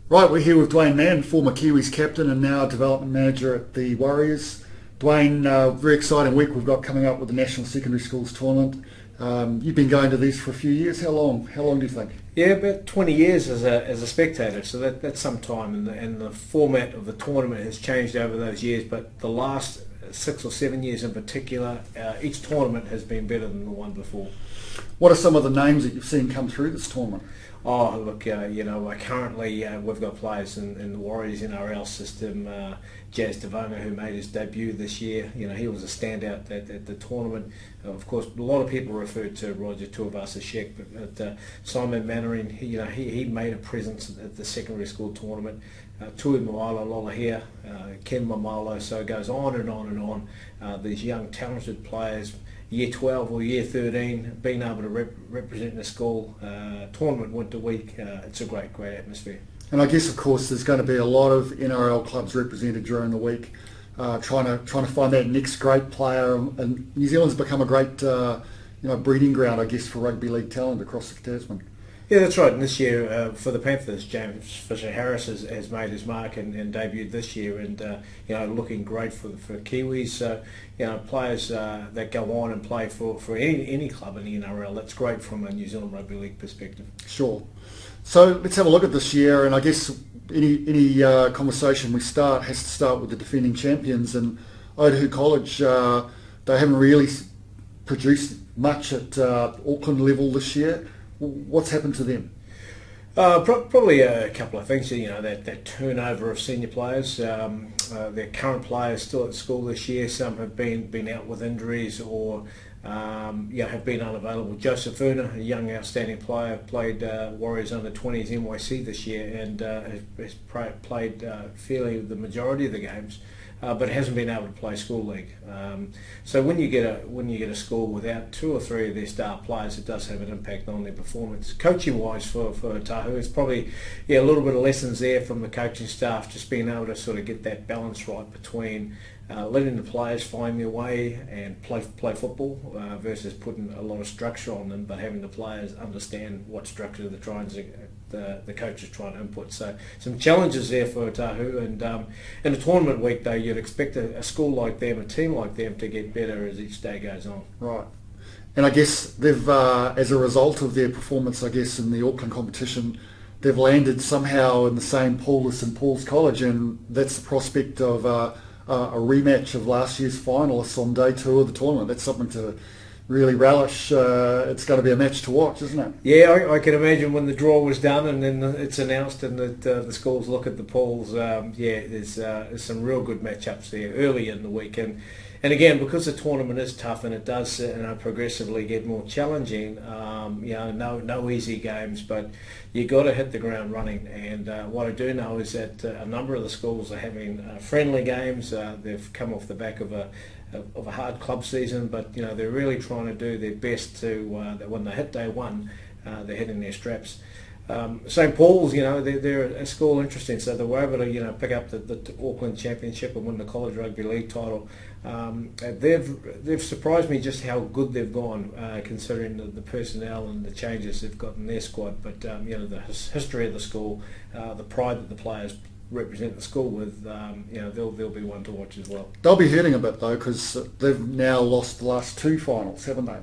Right, we're here with Duane Mann, former Kiwis captain and now development manager at the Warriors. Duane, very exciting week we've got coming up with the National Secondary Schools Tournament. You've been going to these for a few years. How long? How long do you think? Yeah, about 20 years as a spectator, so that's some time. And the format of the tournament has changed over those years, but the last 6 or 7 years in particular, each tournament has been better than the one before. What are some of the names that you've seen come through this tournament? Oh, look, currently we've got players in the Warriors NRL system. Jazz Devona, who made his debut this year, he was a standout at the tournament. Of course, a lot of people referred to Roger Tuivasa-Sheck, but Simon Mannering, he made a presence at the secondary school tournament. Tui Moala Lolahia, Ken Mamalo, so it goes on and on and on. These young talented players, year 12 or year 13, being able to represent the school, tournament winter week, it's a great atmosphere. And I guess, of course, there's going to be a lot of NRL clubs represented during the week, trying to find that next great player. And New Zealand's become a great, breeding ground, I guess, for rugby league talent across the Tasman. Yeah, that's right. And this year for the Panthers, James Fisher-Harris has made his mark and debuted this year, and looking great for Kiwis. So players that go on and play for any club in the NRL, that's great from a New Zealand Rugby League perspective. Sure. So let's have a look at this year, and I guess any conversation we start has to start with the defending champions. And Aorangi College, they haven't really produced much at Auckland level this year. What's happened to them? Probably a couple of things. That turnover of senior players. Their current players still at school this year. Some have been out with injuries or have been unavailable. Joseph Una, a young outstanding player, played Warriors under 20s NYC this year and has played fairly the majority of the games. But hasn't been able to play school league. So when you get a school without 2 or 3 of their star players, it does have an impact on their performance. Coaching wise for Otahu, it's probably a little bit of lessons there from the coaching staff, just being able to sort of get that balance right between letting the players find their way and play football versus putting a lot of structure on them, but having the players understand what structure the coach is trying to input. So some challenges there for Otahu, and in a tournament week though, you'd expect a school like them, a team like them, to get better as each day goes on. Right. And I guess they've, as a result of their performance, I guess, in the Auckland competition, they've landed somehow in the same pool as St Paul's College, and that's the prospect of a rematch of last year's finalists on day 2 of the tournament. That's something to really relish. It's going to be a match to watch, isn't it? Yeah, I can imagine when the draw was done and then it's announced and that the schools look at the pools. There's some real good matchups there early in the week, and again, because the tournament is tough and it does progressively get more challenging. No easy games, but you got to hit the ground running. And what I do know is that a number of the schools are having friendly games. They've come off the back of a hard club season, but they're really trying to do their best to that when they hit day 1, they're hitting their straps. St Paul's, they're a school interesting, so they were able to pick up the Auckland Championship and win the College Rugby League title. They've surprised me just how good they've gone, considering the personnel and the changes they've got in their squad. But the history of the school, the pride that the players represent the school with, they'll be one to watch as well. They'll be hurting a bit though, because they've now lost the last 2 finals, haven't they?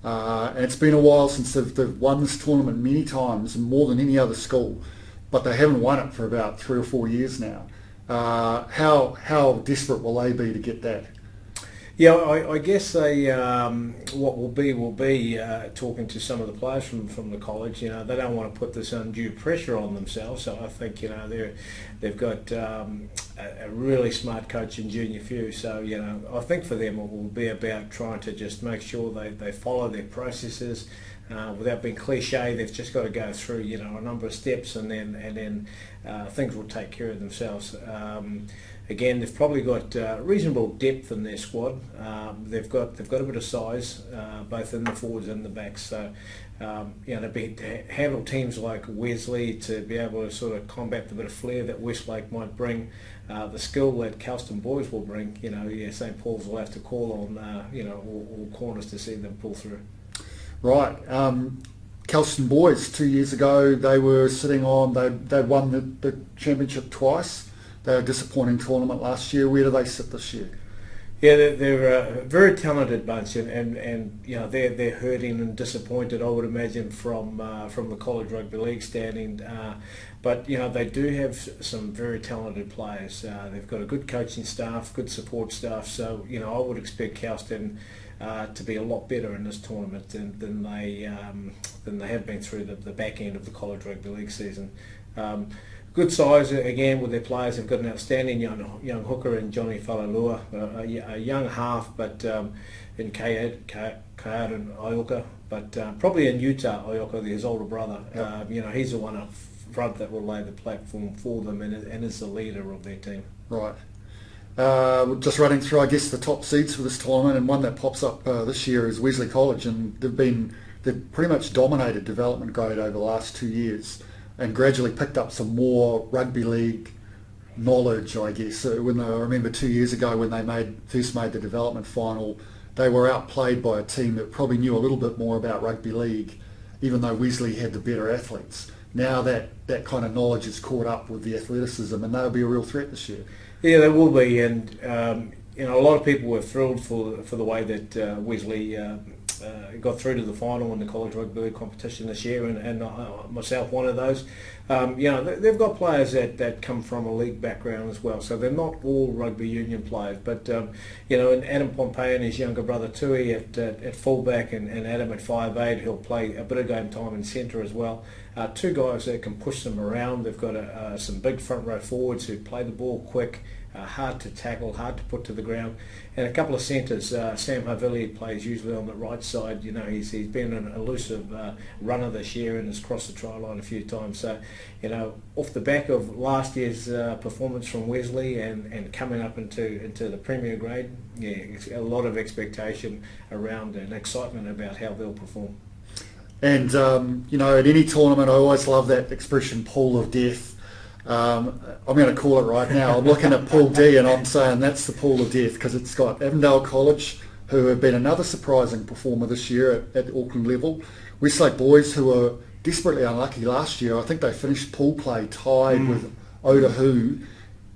And it's been a while since they've won this tournament many times, and more than any other school, but they haven't won it for about 3 or 4 years now. How desperate will they be to get that? Yeah, I guess what will be talking to some of the players from the college. They don't want to put this undue pressure on themselves. So I think they've got a really smart coach in Junior Few. So I think for them it will be about trying to just make sure they follow their processes. Without being cliche, they've just got to go through a number of steps, and then things will take care of themselves. Again, they've probably got reasonable depth in their squad. They've got a bit of size, both in the forwards and the backs. So to handle teams like Weasley, to be able to sort of combat the bit of flair that Westlake might bring, the skill that Kelson boys will bring. St Paul's will have to call on all corners to see them pull through. Right. Kelson boys 2 years ago, they were sitting on, they won the championship twice. They were a disappointing tournament last year. Where do they sit this year? Yeah, they're a very talented bunch, and you know they're hurting and disappointed, I would imagine, from the college rugby league standing. But you know they do have some very talented players. They've got a good coaching staff, good support staff. So you know I would expect Kelston to be a lot better in this tournament than they have been through the back end of the college rugby league season. Good size again with their players. They've got an outstanding young hooker in Johnny Falalua, a young half, but in Kayaran Ioka, but probably in Utah Ioka, his older brother. Yep. You know, he's the one up front that will lay the platform for them and is the leader of their team. Right. Just running through, I guess, the top seeds for this tournament, and one that pops up this year is Weasley College, and they've pretty much dominated development grade over the last 2 years, and gradually picked up some more rugby league knowledge, I guess. I remember 2 years ago when they first made the development final, they were outplayed by a team that probably knew a little bit more about rugby league, even though Weasley had the better athletes. Now that kind of knowledge is caught up with the athleticism, and they'll be a real threat this year. Yeah, they will be, and you know, a lot of people were thrilled for the way that Weasley got through to the final in the college rugby league competition this year, and myself one of those. You know, they've got players that come from a league background as well, so they're not all rugby union players. But you know, and Adam Pompey and his younger brother Tui at fullback, and Adam at 5'8", he'll play a bit of game time in centre as well. Two guys that can push them around. They've got some big front row forwards who play the ball quick, hard to tackle, hard to put to the ground, and a couple of centres. Sam Havili plays usually on the right side. You know, he's been an elusive runner this year and has crossed the try line a few times. So, you know, off the back of last year's performance from Weasley and coming up into the Premier grade, yeah, it's a lot of expectation around and excitement about how they'll perform. And, you know, at any tournament, I always love that expression, pool of death. I'm going to call it right now. I'm looking at Pool D and I'm saying that's the pool of death, because it's got Avondale College, who have been another surprising performer this year at the Auckland level. Westlake Boys, who were desperately unlucky last year. I think they finished pool play tied with Otahu,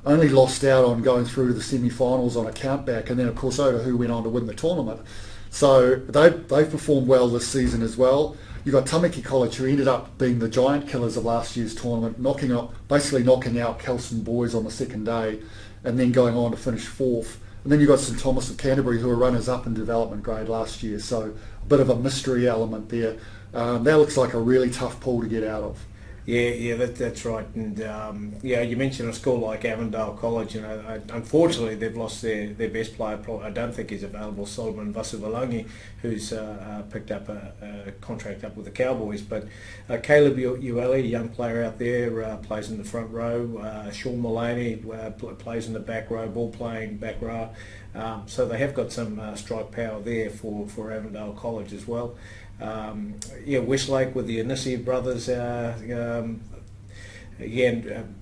only lost out on going through to the semi-finals on a countback, and then of course Otahu went on to win the tournament. So they've performed well this season as well. You've got Tamaki College, who ended up being the giant killers of last year's tournament, basically knocking out Kelson boys on the second day, and then going on to finish fourth. And then you've got St Thomas of Canterbury, who were runners-up in development grade last year, so a bit of a mystery element there. That looks like a really tough pool to get out of. Yeah, that's right. And yeah, you mentioned a school like Avondale College. You know, unfortunately they've lost their best player. I don't think he's available, Solomon Vasuvalangi, who's picked up a contract up with the Cowboys. But Caleb Ueli, a young player out there, plays in the front row. Sean Mullaney plays in the back row, ball playing back row. So they have got some strike power there for Avondale College as well. Yeah, Westlake with the Anisi brothers, again,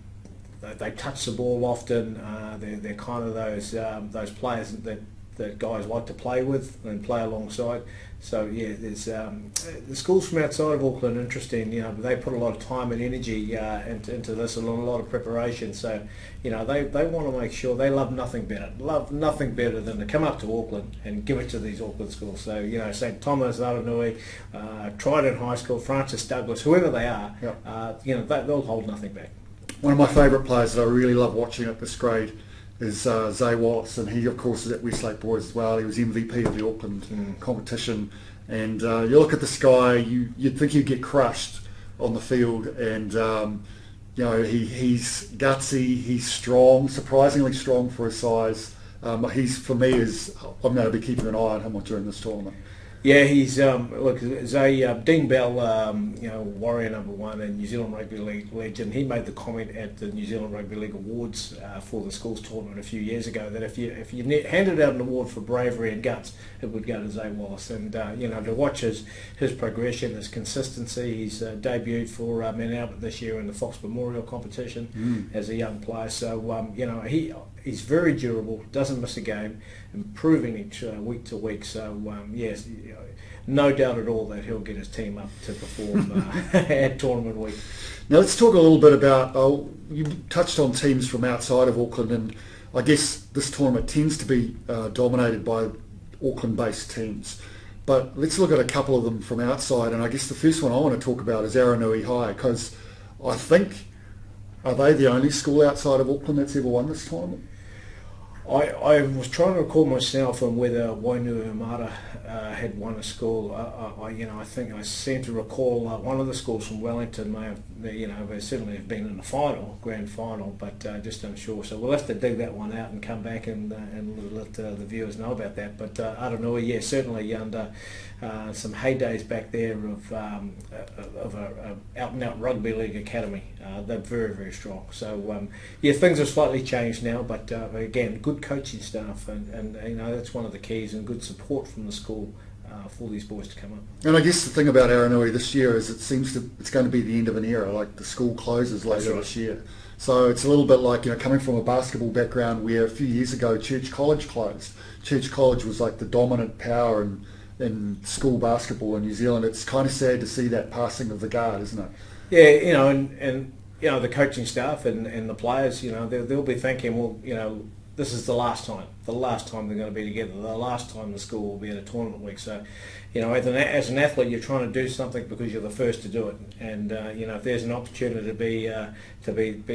they touch the ball often. They're kind of those players that guys like to play with and play alongside. So yeah, there's the schools from outside of Auckland, interesting. You know, they put a lot of time and energy into this, and a lot of preparation. So, you know, they want to make sure they love nothing better than to come up to Auckland and give it to these Auckland schools. So, you know, St Thomas, Aranui, Trident High School, Francis Douglas, whoever they are, yep. You know, they'll hold nothing back. One of my favourite players that I really love watching at this grade is Zay Wallace, and he of course is at Westlake Boys as well. He was MVP of the Auckland competition, and you look at this guy, you'd think he'd get crushed on the field, and you know, he's gutsy, he's strong, surprisingly strong for his size. I'm going to be keeping an eye on him during this tournament. Yeah, he's look, Zay, Dean Bell, you know, Warrior #1 and New Zealand Rugby League legend. He made the comment at the New Zealand Rugby League Awards for the schools tournament a few years ago that if you handed out an award for bravery and guts, it would go to Zay Wallace. And you know, to watch his progression, his consistency. He's debuted for Mount Albert this year in the Fox Memorial competition as a young player. So you know, he's very durable, doesn't miss a game, improving each week to week. So yes, no doubt at all that he'll get his team up to perform at tournament week. Now let's talk a little bit about, you touched on teams from outside of Auckland, and I guess this tournament tends to be dominated by Auckland-based teams. But let's look at a couple of them from outside, and I guess the first one I want to talk about is Aranui High, because I think, are they the only school outside of Auckland that's ever won this tournament? I was trying to recall myself on whether Wainui Amara had won a school. I think I seem to recall one of the schools from Wellington may have, they certainly have been in the grand final, but just unsure. So we'll have to dig that one out and come back and let the viewers know about that. But Aranui, yeah, certainly under some heydays back there of a out-and-out rugby league academy. They're very, very strong. So things have slightly changed now, but again, good coaching staff, and that's one of the keys, and good support from the school for these boys to come up. And I guess the thing about Aranui this year is it's going to be the end of an era. Like, the school closes later this year, so it's a little bit like coming from a basketball background where a few years ago Church College closed. Church College was like the dominant power in school basketball in New Zealand. It's kind of sad to see that passing of the guard, isn't it? Yeah, and the coaching staff and the players, they'll be thinking, well, this is the last time they're going to be together, the last time the school will be at a tournament week. So, as an athlete, you're trying to do something because you're the first to do it, and if there's an opportunity to be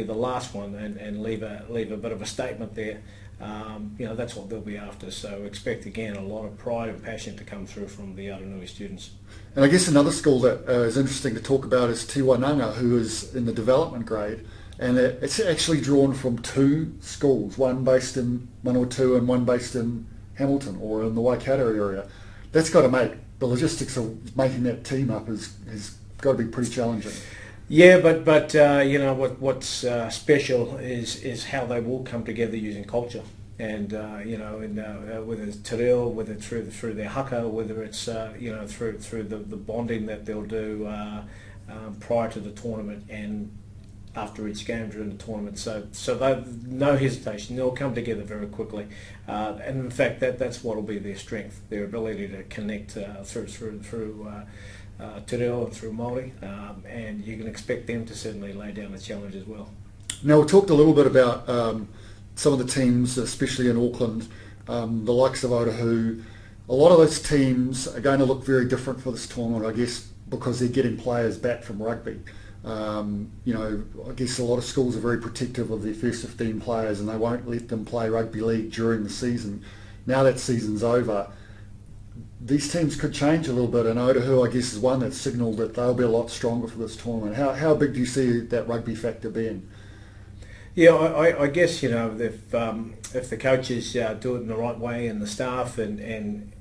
the last one and leave a bit of a statement there, that's what they'll be after. So expect again a lot of pride and passion to come through from the Aranui students. And I guess another school that is interesting to talk about is Tiwananga, who is in the development grade. And it's actually drawn from two schools, one based in Manawatu and one based in Hamilton or in the Waikato area. That's got to make the logistics of making that team up has got to be pretty challenging. Yeah, but what's special is how they will come together using culture, and whether it's Tyrell, whether it's through their haka, whether it's through the bonding that they'll do prior to the tournament and after each game during the tournament. So they've no hesitation. They'll come together very quickly, and in fact that's what will be their strength, their ability to connect through Tyrell and through Māori, and you can expect them to certainly lay down a challenge as well. Now, we talked a little bit about some of the teams, especially in Auckland, the likes of Otahu. A lot of those teams are going to look very different for this tournament, I guess, because they're getting players back from rugby. I guess a lot of schools are very protective of their first 15 players, and they won't let them play rugby league during the season. Now that season's over, these teams could change a little bit, and Otahu, I guess, is one that's signalled that they'll be a lot stronger for this tournament. How big do you see that rugby factor being? Yeah, I guess if the coaches do it in the right way, and the staff and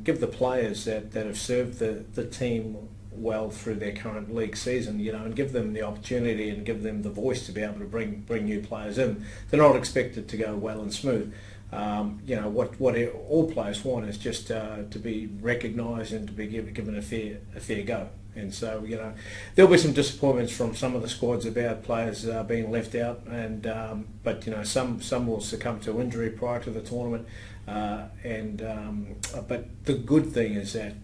give the players that have served the team well through their current league season, and give them the opportunity and give them the voice to be able to bring new players in. They're not expected to go well and smooth. What all players want is just to be recognised and to be given a fair go. And so there'll be some disappointments from some of the squads about players being left out, and but some will succumb to injury prior to the tournament, but the good thing is that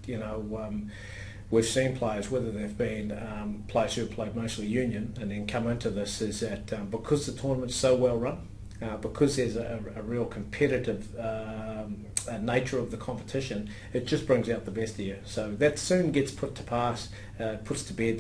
we've seen players, whether they've been players who have played mostly union and then come into this, is that because the tournament's so well run, because there's a real competitive nature of the competition, it just brings out the best of you. So that soon gets puts to bed,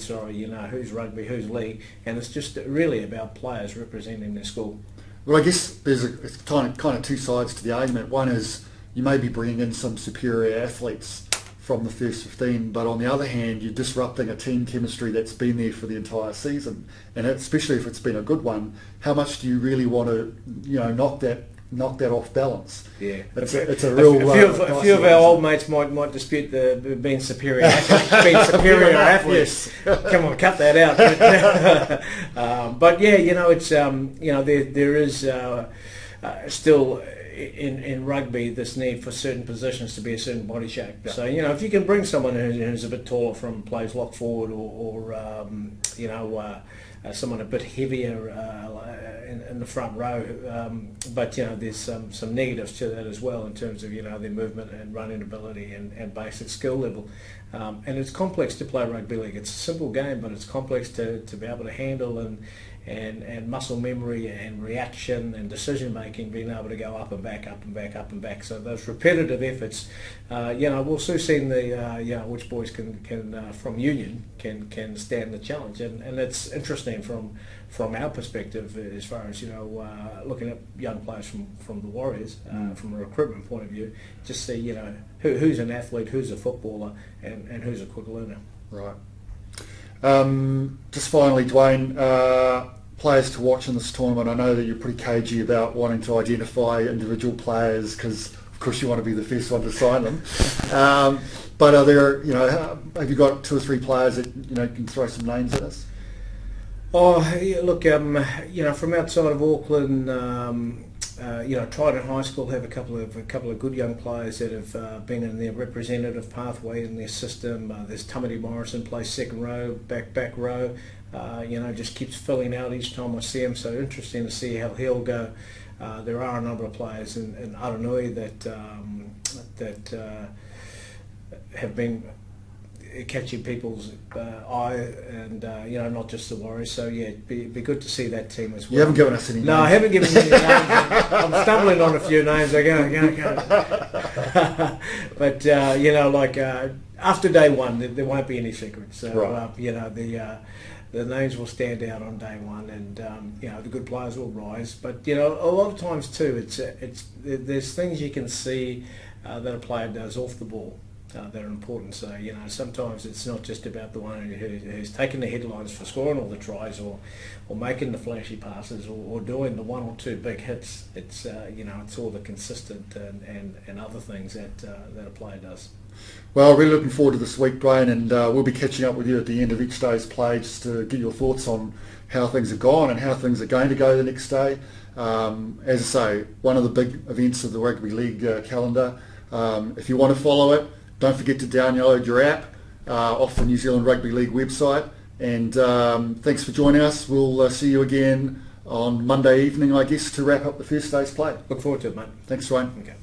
who's rugby, who's league, and it's just really about players representing their school. Well, I guess it's kind of two sides to the argument. One is you may be bringing in some superior athletes from the first 15, but on the other hand, you're disrupting a team chemistry that's been there for the entire season, and especially if it's been a good one. How much do you really want to, knock that off balance? Yeah, it's a real. A few of our old mates might dispute the being superior athletes. Come on, cut that out. But yeah, it's there is still. in rugby, this need for certain positions to be a certain body shape. Yeah. So, if you can bring someone who's a bit taller plays lock forward, or someone a bit heavier in the front row, but there's some negatives to that as well in terms of their movement and running ability and basic skill level. And it's complex to play rugby league. It's a simple game, but it's complex to be able to handle, and muscle memory and reaction and decision making, being able to go up and back, up and back, up and back. So those repetitive efforts, we'll soon see which boys can from Union can stand the challenge, and it's interesting from our perspective as far as looking at young players from the Warriors from a recruitment point of view, just see who's an athlete, who's a footballer, and who's a quick learner. Right. Just finally, Duane, players to watch in this tournament. I know that you're pretty cagey about wanting to identify individual players because, of course, you want to be the first one to sign them. But are there, have you got 2 or 3 players that can throw some names at us? Oh, yeah, look, from outside of Auckland, Trident High School have a couple of good young players that have been in their representative pathway in their system. There's Tamati Morrison, plays second row, back row. Just keeps filling out each time I see him. So interesting to see how he'll go. There are a number of players in Aranui that have been catching people's eye, and not just the Warriors. So yeah, it'd be good to see that team as well. You haven't given us any names. No, I haven't given you any names. I'm stumbling on a few names. I go. But after day one, there won't be any secrets. So right. The names will stand out on day one, and the good players will rise. But a lot of times too, there's things you can see that a player does off the ball that are important. So sometimes it's not just about the one who's taking the headlines for scoring all the tries or making the flashy passes or doing the 1 or 2 big hits. It's it's all the consistent and other things that a player does. Well, really looking forward to this week, Duane, and we'll be catching up with you at the end of each day's play just to get your thoughts on how things have gone and how things are going to go the next day. As I say, one of the big events of the Rugby League calendar. If you want to follow it, don't forget to download your app off the New Zealand Rugby League website. And thanks for joining us. We'll see you again on Monday evening, I guess, to wrap up the first day's play. Look forward to it, mate. Thanks, Duane. Okay.